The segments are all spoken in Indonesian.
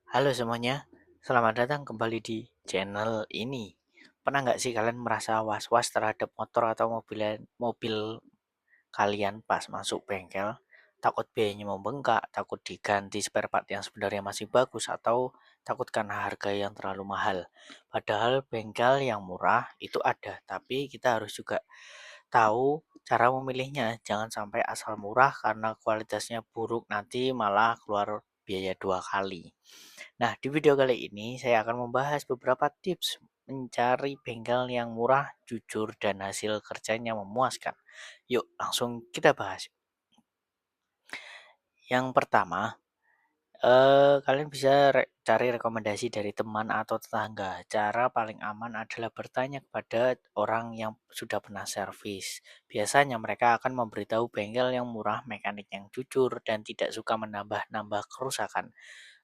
Halo semuanya, selamat datang kembali di channel ini. Pernah nggak sih kalian merasa was-was terhadap motor atau mobil kalian pas masuk bengkel? Takut biayanya membengkak, takut diganti spare part yang sebenarnya masih bagus, atau takut karena harga yang terlalu mahal. Padahal bengkel yang murah itu ada, tapi kita harus juga tahu cara memilihnya. Jangan sampai asal murah karena kualitasnya buruk nanti malah keluar biaya dua kali. Nah, di video kali ini saya akan membahas beberapa tips mencari bengkel yang murah, jujur, dan hasil kerjanya memuaskan. Yuk, langsung kita bahas. Yang pertama, kalian bisa cari rekomendasi dari teman atau tetangga. Cara paling aman adalah bertanya kepada orang yang sudah pernah servis. Biasanya mereka akan memberitahu bengkel yang murah, mekanik yang jujur, dan tidak suka menambah-nambah kerusakan.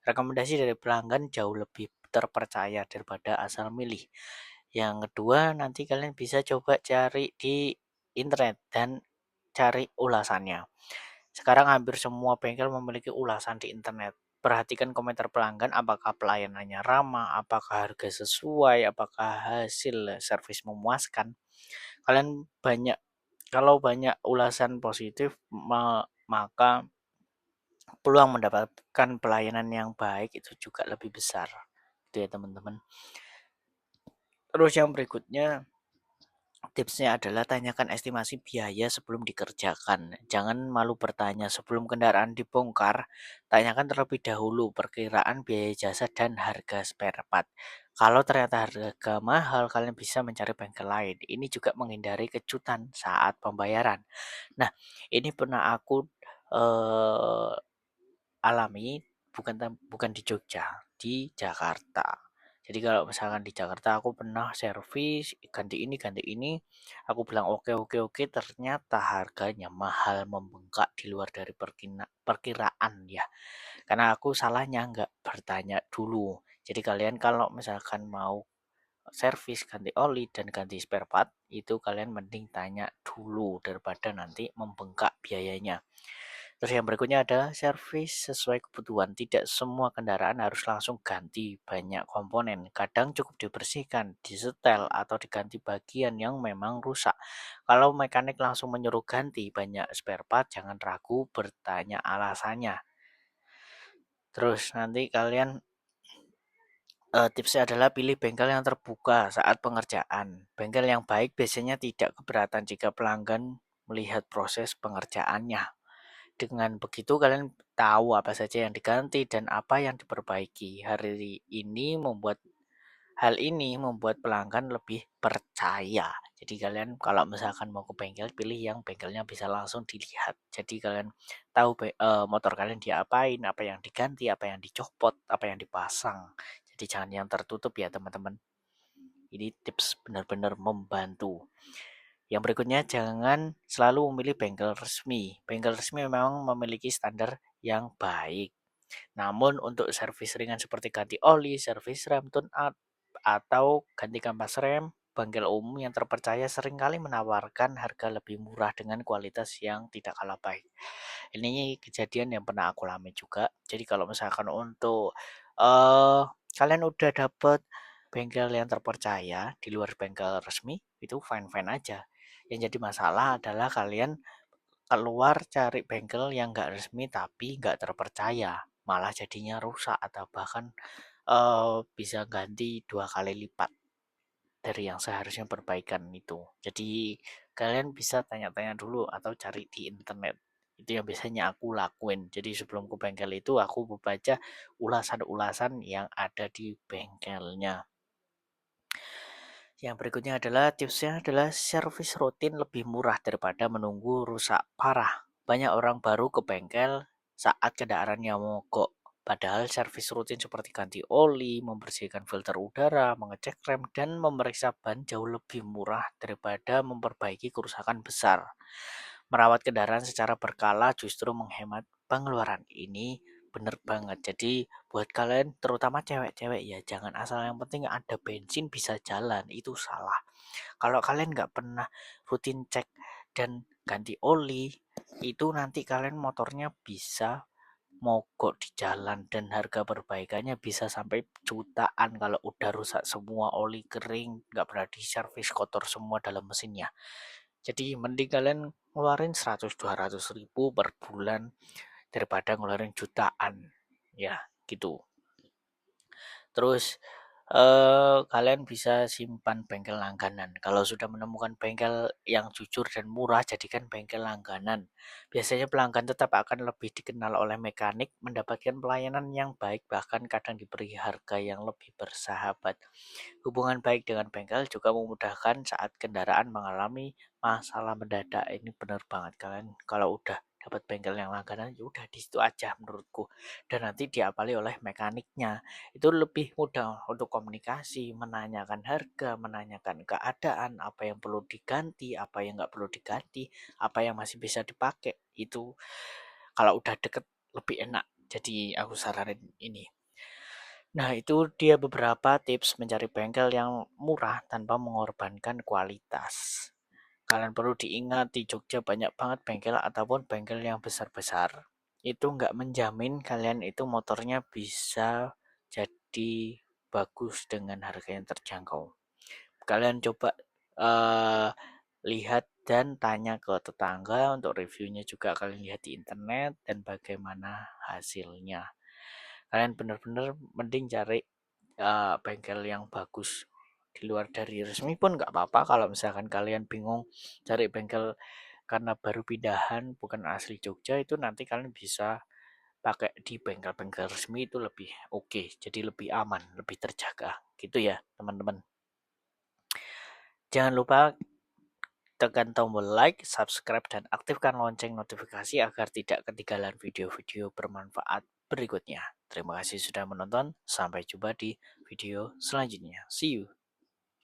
Rekomendasi dari pelanggan jauh lebih terpercaya daripada asal milih. Yang kedua, nanti kalian bisa coba cari di internet dan cari ulasannya. Sekarang hampir semua bengkel memiliki ulasan di internet. Perhatikan komentar pelanggan, apakah pelayanannya ramah, apakah harga sesuai, apakah hasil servis memuaskan. Kalian banyak Kalau banyak ulasan positif, maka peluang mendapatkan pelayanan yang baik itu juga lebih besar. Itu ya teman-teman. Terus yang berikutnya, tipsnya adalah tanyakan estimasi biaya sebelum dikerjakan. Jangan malu bertanya sebelum kendaraan dibongkar. Tanyakan terlebih dahulu perkiraan biaya jasa dan harga spare part. Kalau ternyata harga mahal, kalian bisa mencari bengkel lain. Ini juga menghindari kejutan saat pembayaran. Nah, ini pernah aku eh, alami, bukan di Jogja, di Jakarta. Jadi kalau misalkan di Jakarta aku pernah servis ganti ini, aku bilang oke oke oke, ternyata harganya mahal membengkak di luar dari perkiraan ya. Karena aku salahnya nggak bertanya dulu. Jadi kalian kalau misalkan mau servis ganti oli dan ganti spare part itu kalian mending tanya dulu daripada nanti membengkak biayanya. Terus yang berikutnya adalah servis sesuai kebutuhan. Tidak semua kendaraan harus langsung ganti banyak komponen. Kadang cukup dibersihkan, disetel, atau diganti bagian yang memang rusak. Kalau mekanik langsung menyuruh ganti banyak spare part, jangan ragu bertanya alasannya. Terus nanti kalian tipsnya adalah pilih bengkel yang terbuka saat pengerjaan. Bengkel yang baik biasanya tidak keberatan jika pelanggan melihat proses pengerjaannya. Dengan begitu kalian tahu apa saja yang diganti dan apa yang diperbaiki. Hal ini membuat pelanggan lebih percaya. Jadi kalian kalau misalkan mau ke bengkel, pilih yang bengkelnya bisa langsung dilihat. Jadi kalian tahu motor kalian diapain, apa yang diganti, apa yang dicopot, apa yang dipasang. Jadi jangan yang tertutup ya teman-teman. Ini tips benar-benar membantu. Yang berikutnya, jangan selalu memilih bengkel resmi. Bengkel resmi memang memiliki standar yang baik. Namun untuk servis ringan seperti ganti oli, servis rem, tune up, atau ganti kampas rem, bengkel umum yang terpercaya seringkali menawarkan harga lebih murah dengan kualitas yang tidak kalah baik. Ini kejadian yang pernah aku alami juga. Jadi kalau misalkan untuk eh kalian udah dapet bengkel yang terpercaya di luar bengkel resmi, itu fine-fine aja. Yang jadi masalah adalah kalian keluar cari bengkel yang nggak resmi tapi nggak terpercaya, malah jadinya rusak atau bahkan bisa ganti dua kali lipat dari yang seharusnya perbaikan itu. Jadi kalian bisa tanya-tanya dulu atau cari di internet. Itu yang biasanya aku lakuin. Jadi sebelum ke bengkel itu aku membaca ulasan-ulasan yang ada di bengkelnya. Yang berikutnya adalah tipsnya adalah servis rutin lebih murah daripada menunggu rusak parah. Banyak orang baru ke bengkel saat kendaraannya mogok. Padahal servis rutin seperti ganti oli, membersihkan filter udara, mengecek rem, dan memeriksa ban jauh lebih murah daripada memperbaiki kerusakan besar. Merawat kendaraan secara berkala justru menghemat pengeluaran. Ini bener banget. Jadi buat kalian terutama cewek-cewek ya, jangan asal yang penting ada bensin bisa jalan, itu salah. Kalau kalian nggak pernah rutin cek dan ganti oli, itu nanti kalian motornya bisa mogok di jalan dan harga perbaikannya bisa sampai jutaan kalau udah rusak semua, oli kering, nggak pernah diservis, kotor semua dalam mesinnya. Jadi mending kalian ngeluarin 100-200 ribu per bulan daripada ngeluarin jutaan. Ya, gitu. Terus kalian bisa simpan bengkel langganan. Kalau sudah menemukan bengkel yang jujur dan murah, jadikan bengkel langganan. Biasanya pelanggan tetap akan lebih dikenal oleh mekanik, mendapatkan pelayanan yang baik, bahkan kadang diberi harga yang lebih bersahabat. Hubungan baik dengan bengkel juga memudahkan saat kendaraan mengalami masalah mendadak. Ini benar banget, kalian kalau udah dapat bengkel yang langganan ya udah di situ aja menurutku, dan nanti diapali oleh mekaniknya. Itu lebih mudah untuk komunikasi, menanyakan harga, menanyakan keadaan, apa yang perlu diganti, apa yang nggak perlu diganti, apa yang masih bisa dipakai. Itu kalau udah deket lebih enak. Jadi aku saranin ini. Nah, itu dia beberapa tips mencari bengkel yang murah tanpa mengorbankan kualitas. Kalian perlu diingat, di Jogja banyak banget bengkel ataupun bengkel yang besar-besar. Itu nggak menjamin kalian itu motornya bisa jadi bagus dengan harga yang terjangkau. Kalian coba eh, lihat dan tanya ke tetangga, untuk reviewnya juga kalian lihat di internet dan bagaimana hasilnya. Kalian benar-benar mending cari bengkel yang bagus di luar dari resmi pun nggak apa-apa. Kalau misalkan kalian bingung cari bengkel karena baru pindahan bukan asli Jogja, itu nanti kalian bisa pakai di bengkel-bengkel resmi, itu lebih oke, jadi lebih aman, lebih terjaga gitu ya teman-teman. Jangan lupa tekan tombol like, subscribe, dan aktifkan lonceng notifikasi agar tidak ketinggalan video-video bermanfaat berikutnya. Terima kasih sudah menonton, sampai jumpa di video selanjutnya. See you.